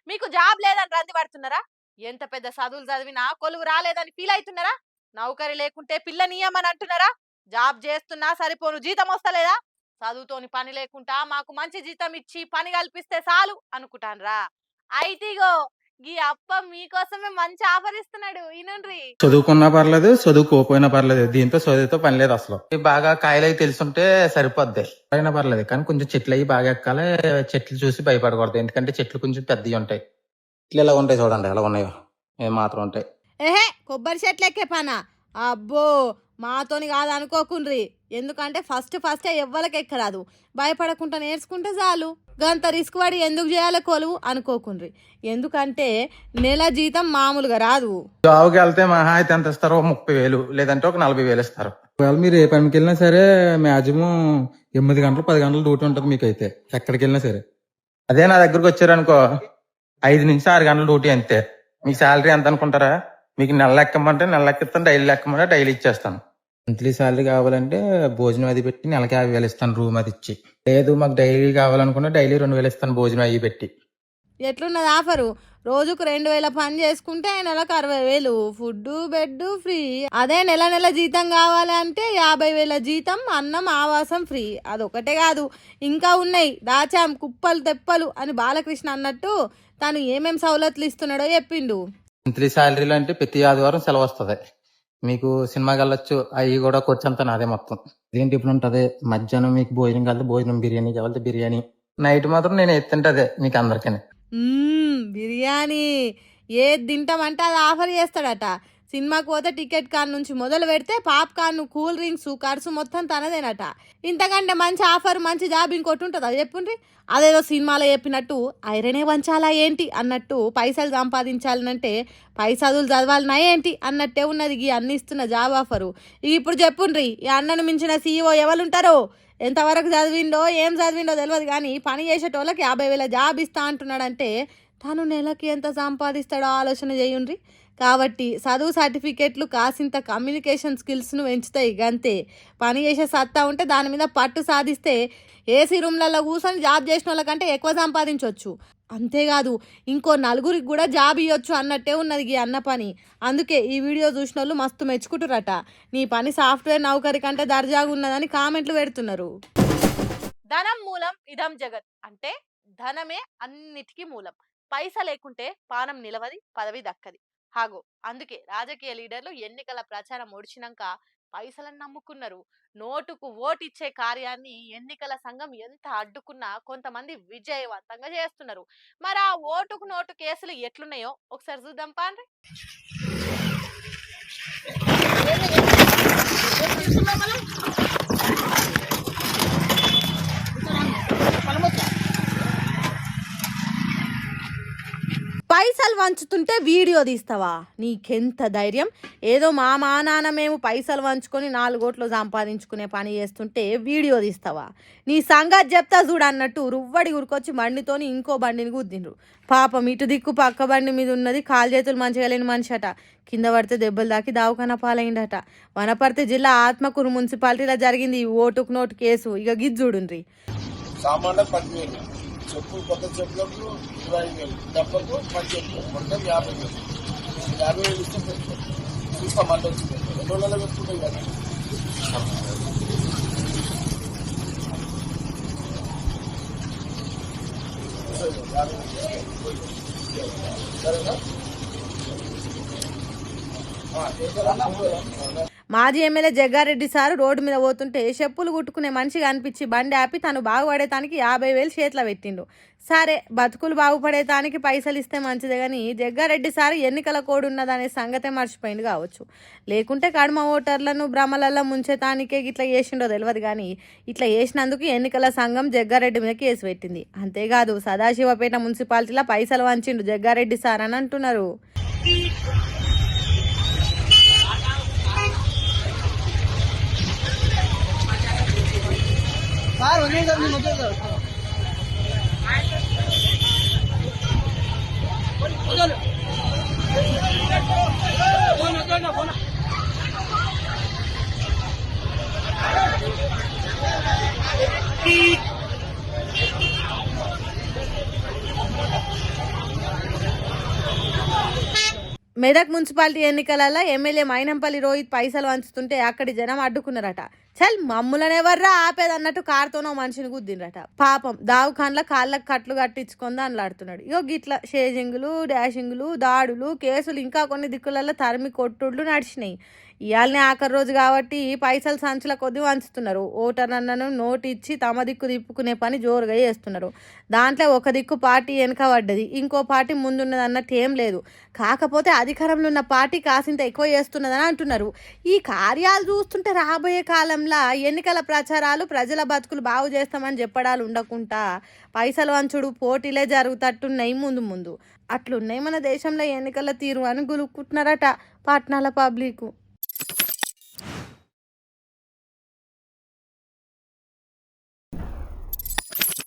మీకు జాబ్ లేదని రంది పడుతున్నారా? ఎంత పెద్ద చదువులు చదివినా కొలువు రాలేదని ఫీల్ అవుతున్నారా? నౌకరి లేకుంటే పిల్లనియమని అంటున్నారా? జాబ్ చేస్తున్నా సరిపోను జీతం వస్తలేదా? చదువుతోని పని లేకుండా మాకు మంచి జీతం ఇచ్చి పని కల్పిస్తే చాలు అనుకుంటాన్రా? అయితేగో ఈ అప్ప మీకోసమే మంచి ఆఫర్ ఇస్తున్నాడు, ఇనుండ్రి. చదువుకున్నా పర్లేదు, చదువుకోకపోయినా పర్లేదు, దీంతో చదువుతో పని లేదు అసలు. బాగా కాయలు అయి తెలుసుంటే సరిపోద్ది, అయినా పర్లేదు. కానీ కొంచెం చెట్లు అవి బాగా ఎక్కాలి. చెట్లు చూసి భయపడకూడదు, ఎందుకంటే చెట్లు కొంచెం పెద్దవి ఉంటాయి. ఇట్లా ఎలా ఉంటాయి చూడండి, ఎలా ఉన్నాయో ఏం మాత్రం ఉంటాయి. ఏహే కొబ్బరి చెట్లు ఎక్కే పనా? అబ్బో మాతోని కాదు అనుకోకుండ్రి. ఎందుకంటే ఫస్ట్ ఎవ్వరికి ఎక్కరాదు. భయపడకుండా నేర్చుకుంటే చాలు. గంత రిస్క్ పడి ఎందుకు చేయాలి కొలువు అనుకోకుండ్రి. ఎందుకంటే నెల జీతం మామూలుగా రాదు. జాబ్కి వెళ్తే మహా అయితే ఎంత ఇస్తారో 30,000, లేదంటే ఒక 40,000 ఇస్తారు. ఒకవేళ మీరు ఏ పనికి వెళ్ళినా సరే మాక్సిమం 8 గంటలు 10 గంటలు డ్యూటీ ఉంటుంది మీకు. అయితే ఎక్కడికి వెళ్ళినా సరే అదే నా దగ్గరకు వచ్చారనుకో 5 నుంచి 6 గంటల డ్యూటీ అంతే. మీకు శాలరీ ఎంత అనుకుంటారా? మీకు నెల లెక్కమంటే నెల లెక్కిస్తాను, డైలీ లెక్కమంటే డైలీ ఇచ్చేస్తాను. మంత్లీ శాలరీ కావాలంటే భోజనం అది పెట్టి నెలకి 50,000 ఇస్తాను, రూమ్ అది ఇచ్చి. లేదు మాకు డైలీ కావాలనుకుంటే డైలీ 2,000 ఇస్తాను, భోజనం అవి పెట్టి. ఎట్లున్నది ఆఫరు? రోజుకు 2,000 పని చేసుకుంటే నెలకు 60,000 ఫుడ్ బెడ్ ఫ్రీ. అదే నెల జీతం కావాలి అంటే 50,000 జీతం, అన్నం ఆవాసం ఫ్రీ. అదొకటే కాదు, ఇంకా ఉన్నాయి దాచాం కుప్పలు తెప్పలు అని బాలకృష్ణ అన్నట్టు తను ఏమేం సౌలతులు ఇస్తున్నాడో చెప్పిండు. మంత్లీ శాలరీలు అంటే ప్రతి ఆదివారం సెలవు వస్తుంది. మీకు సినిమాకి వెళ్ళొచ్చు, అవి కూడా ఖర్చంతా నాదే మొత్తం. ఇదేంటి ఇప్పుడు ఉంటుంది, మధ్యాహ్నం మీకు భోజనం కావాలి భోజనం, బిర్యానీ కావాలి బిర్యానీ, నైట్ మాత్రం నేను ఎత్తుంటే మీకు అందరికీ బిర్యానీ ఏది తింటామంటే అది ఆఫర్ చేస్తాడట. సినిమాకి పోతే టికెట్ కార్ నుంచి మొదలు పెడితే పాప్కార్న్, కూల్ డ్రింక్స్, ఖర్చు మొత్తం తనదేనట. ఇంతకంటే మంచి ఆఫర్, మంచి జాబ్ ఇంకోటి ఉంటుందా చెప్పుండ్రి? అదేదో సినిమాలో చెప్పినట్టు ఐరనే వంచాలా ఏంటి అన్నట్టు పైసలు సంపాదించాలనంటే చదువులు చదవాలన్నా ఏంటి అన్నట్టే ఉన్నది ఈ అన్ని ఇస్తున్న జాబ్ ఆఫరు. ఇప్పుడు చెప్పుండ్రి, ఈ అన్నను మించిన CEO ఎవరుంటారో? ఎంతవరకు చదివిండో ఏం చదివిండో తెలియదు కానీ పని చేసేటోళ్ళకి 50,000 జాబ్ ఇస్తా అంటున్నాడంటే తను నెలకి ఎంత సంపాదిస్తాడో ఆలోచన చేయుండ్రి. కాబట్టి చదువు సర్టిఫికెట్లు కాసింత కమ్యూనికేషన్ స్కిల్స్ను పెంచుతాయి గంతే. పని చేసే సత్తా ఉంటే దాని మీద పట్టు సాధిస్తే ఏసీ రూమ్లలో కూర్చొని జాబ్ చేసిన వాళ్ళకంటే ఎక్కువ సంపాదించవచ్చు. అంతేకాదు ఇంకో 4గురికి కూడా జాబ్ ఇవ్వచ్చు అన్నట్టే ఉన్నది ఈ అన్న పని. అందుకే ఈ వీడియో చూసిన వాళ్ళు మస్తు మెచ్చుకుంటురట. నీ పని సాఫ్ట్వేర్ నౌకరి కంటే దర్జాగా ఉన్నదని కామెంట్లు పెడుతున్నారు. ధనం మూలం ఇదం జగత్ అంటే ధనమే అన్నిటికీ మూలం. పైసా లేకుంటే పానం నిలవది, పదవి దక్కది. హాగో అందుకే రాజకీయ లీడర్లు ఎన్నికల ప్రచారం ఒడిచినాక పైసలను నమ్ముకున్నారు. నోటుకు ఓటిచ్చే కార్యాన్ని ఎన్నికల సంఘం ఎంత అడ్డుకున్నా కొంతమంది విజయవంతంగా చేస్తున్నారు. మరి ఆ ఓటుకు నోటు కేసులు ఎట్లున్నాయో ఒకసారి చూద్దాం పాండ్రి. పైసలు వంచుతుంటే వీడియో తీస్తావా? నీకెంత ధైర్యం? ఏదో మా నాన్న మేము పైసలు వంచుకొని 4 కోట్లు సంపాదించుకునే పని చేస్తుంటే వీడియో తీస్తావా? నీ సంగతి చెప్తా చూడు అన్నట్టు రువ్వడి ఉరికొచ్చి బండితోని ఇంకో బండిని గుద్దిండ్రు. పాపం ఇటు దిక్కు పక్క బండి మీద ఉన్నది కాలు చేతులు మంచిగా లేని మనిషి అట. కింద పడితే దెబ్బలు దాకి దావఖానా పాలైండట. వనపర్తి జిల్లా ఆత్మకూరు మున్సిపాలిటీలో జరిగింది ఈ ఓటుకు నోటు కేసు. ఇక గిజ్జుడుండ్రి. చెప్పులు కొత్త చెప్పులకు 20,000, దెబ్బకు 10 చెప్పులు, మొత్తం 50,000. 50,000 ఇస్తే చూస్తాం మంట వచ్చింది. 2 నెలలు పెట్టుకుంటాం కదా. సరేనా? మాజీ ఎమ్మెల్యే జగ్గారెడ్డి సారు రోడ్డు మీద పోతుంటే చెప్పులు కుట్టుకునే మనిషి కనిపించి బండి ఆపి తను బాగుపడేతానికి 50,000 చేతిలో పెట్టిండు. సరే బతుకులు బాగుపడేతానికి పైసలు ఇస్తే మంచిదే కానీ జగ్గారెడ్డి సారు ఎన్నికల కోడ్ ఉన్నదనే సంగతే మర్చిపోయింది కావచ్చు. లేకుంటే కడమ ఓటర్లను భ్రమలలో ముంచేతానికే ఇట్లా చేసిండో తెలియదు కానీ ఇట్లా చేసినందుకు ఎన్నికల సంఘం జగ్గారెడ్డి మీద కేసు పెట్టింది. అంతేకాదు సదాశివపేట మున్సిపాలిటీలో పైసలు వంచిండు జగ్గారెడ్డి సార్ అని అంటున్నారు. మెదక్ మున్సిపాలిటీ ఎన్నికలలో ఎమ్మెల్యే మైనంపల్లి రోహిత్ పైసలు వంచుతుంటే అక్కడి జనం అడ్డుకున్నారట. చల్ మమ్ములను ఎవర్రా ఆపేదన్నట్టు కారుతోనో మనిషిని గుద్దినరట. పాపం దావుఖాన్ల కాళ్ళకు కట్లు కట్టించుకుందా అనలాడుతున్నాడు. ఇగో గిట్ల షేజింగులు, డాషింగులు, దాడులు, కేసులు ఇంకా కొన్ని దిక్కులలో తరిమి కొట్టుళ్ళు నడిచినాయి. ఇవాళనే ఆఖరి రోజు కాబట్టి పైసలు సంచుల కొద్ది వంచుతున్నారు. ఓటర్నను నోటు ఇచ్చి తమ దిక్కు తిప్పుకునే పని జోరుగా చేస్తున్నారు. దాంట్లో ఒక దిక్కు పార్టీ వెనక పడ్డది, ఇంకో పార్టీ ముందున్నది అన్నట్టు ఏం లేదు. కాకపోతే అధికారంలో ఉన్న పార్టీ కాసింత ఎక్కువ చేస్తున్నదని అంటున్నారు. ఈ కార్యాలు చూస్తుంటే రాబోయే కాలంలో ఎన్నికల ప్రచారాలు ప్రజల బతుకులు బాగు చేస్తామని చెప్పడాలు ఉండకుండా పైసలు వంచుడు పోటీలే జరుగుతట్టున్నాయి ముందు ముందు. అట్లున్నాయి మన దేశంలో ఎన్నికల తీరు అని గులుక్కుంటున్నారట పట్నాల పబ్లిక్.